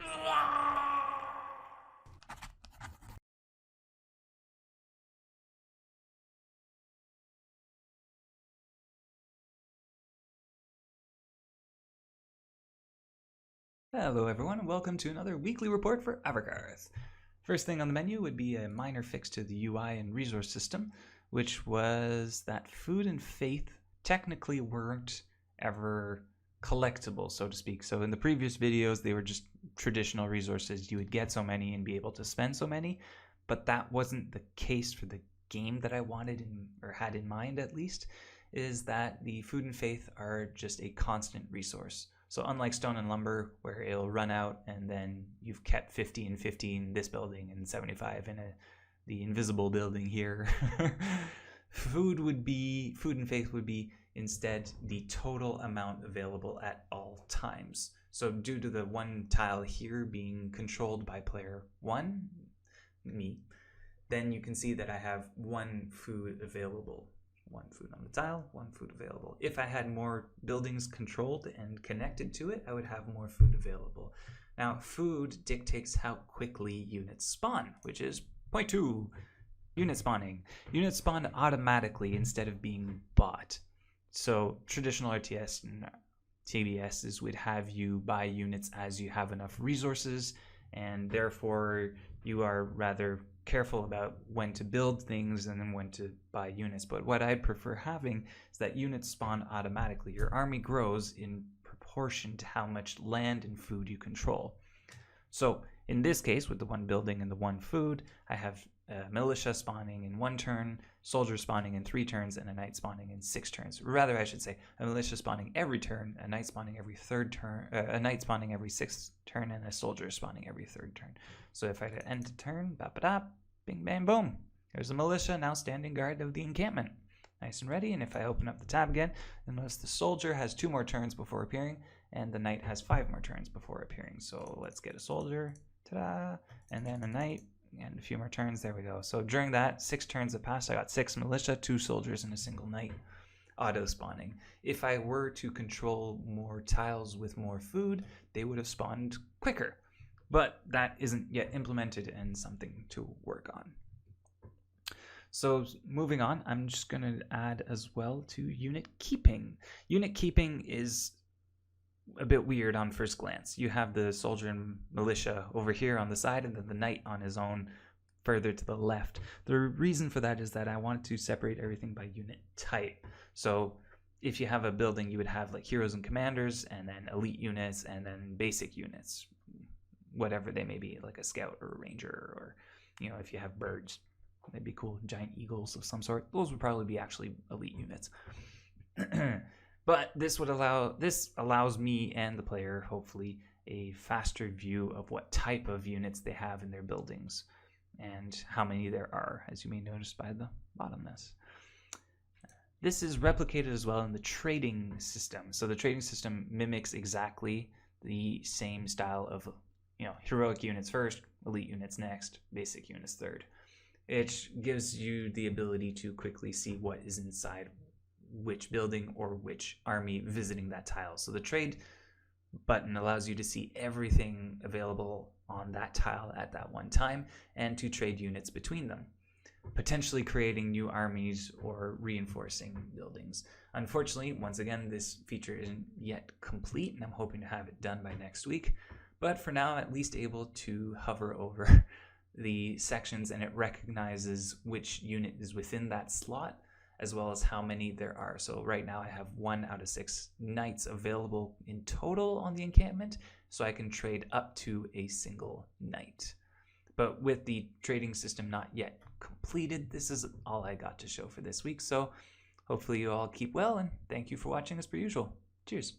Hello everyone, and welcome to another weekly report for Avorkarth. First thing on the menu would be a minor fix to the UI and resource system, which was that food and faith technically weren't ever collectible, so to speak. So in the previous videos, they were just traditional resources. You would get so many and be able to spend so many, but that wasn't the case for the game that I wanted or had in mind at least, is that the food and faith are just a constant resource. So unlike stone and lumber, where it'll run out and then you've kept 50 and 50 in this building and 75 in the invisible building here, food and faith would be instead the total amount available at all times. So due to the one tile here being controlled by player 1, me, then you can see that I have one food available. One food on the tile, one food available. If I had more buildings controlled and connected to it, I would have more food available. Now, food dictates how quickly units spawn, which is point 2, unit spawning. Units spawn automatically instead of being bought. So traditional RTS and TBSs would have you buy units as you have enough resources, and therefore you are rather careful about when to build things and then when to buy units. But what I'd prefer having is that units spawn automatically. Your army grows in proportion to how much land and food you control. So in this case, with the one building and the one food, I have a militia spawning in 1 turn, soldiers spawning in 3 turns, and a knight spawning in 6 turns. Rather, I should say a militia spawning every turn, a knight spawning every 3rd turn, a knight spawning every 6th turn, and a soldier spawning every 3rd turn. So if I end a turn, bing, bang, boom. There's a militia now standing guard of the encampment. Nice and ready, and if I open up the tab again, you'll notice the soldier has 2 more turns before appearing, and the knight has 5 more turns before appearing. So let's get a soldier, ta-da, and then a knight, and a few more turns, there we go. So during that, 6 turns have passed, I got 6 militia, 2 soldiers, and a single knight auto-spawning. If I were to control more tiles with more food, they would have spawned quicker. But that isn't yet implemented and something to work on. So moving on, I'm just going to add as well to unit keeping. Unit keeping is a bit weird on first glance. You have the soldier and militia over here on the side, and then the knight on his own further to the left. The reason for that is that I wanted to separate everything by unit type. So if you have a building, you would have like heroes and commanders, and then elite units, and then basic units, whatever they may be, like a scout or a ranger, or if you have birds, they'd be cool, giant eagles of some sort. Those would probably be actually elite units. But this allows me and the player hopefully a faster view of what type of units they have in their buildings and how many there are, as you may notice by the bottomness. This is replicated as well in the trading system. So the trading system mimics exactly the same style of heroic units first, elite units next, basic units third. It gives you the ability to quickly see what is inside which building or which army visiting that tile. So the trade button allows you to see everything available on that tile at that one time and to trade units between them, potentially creating new armies or reinforcing buildings. Unfortunately, once again, this feature isn't yet complete, and I'm hoping to have it done by next week. But for now, at least able to hover over the sections, and it recognizes which unit is within that slot, as well as how many there are. So right now I have 1 out of 6 knights available in total on the encampment, so I can trade up to a single knight. But with the trading system not yet completed, this is all I got to show for this week. So hopefully you all keep well, and thank you for watching as per usual. Cheers.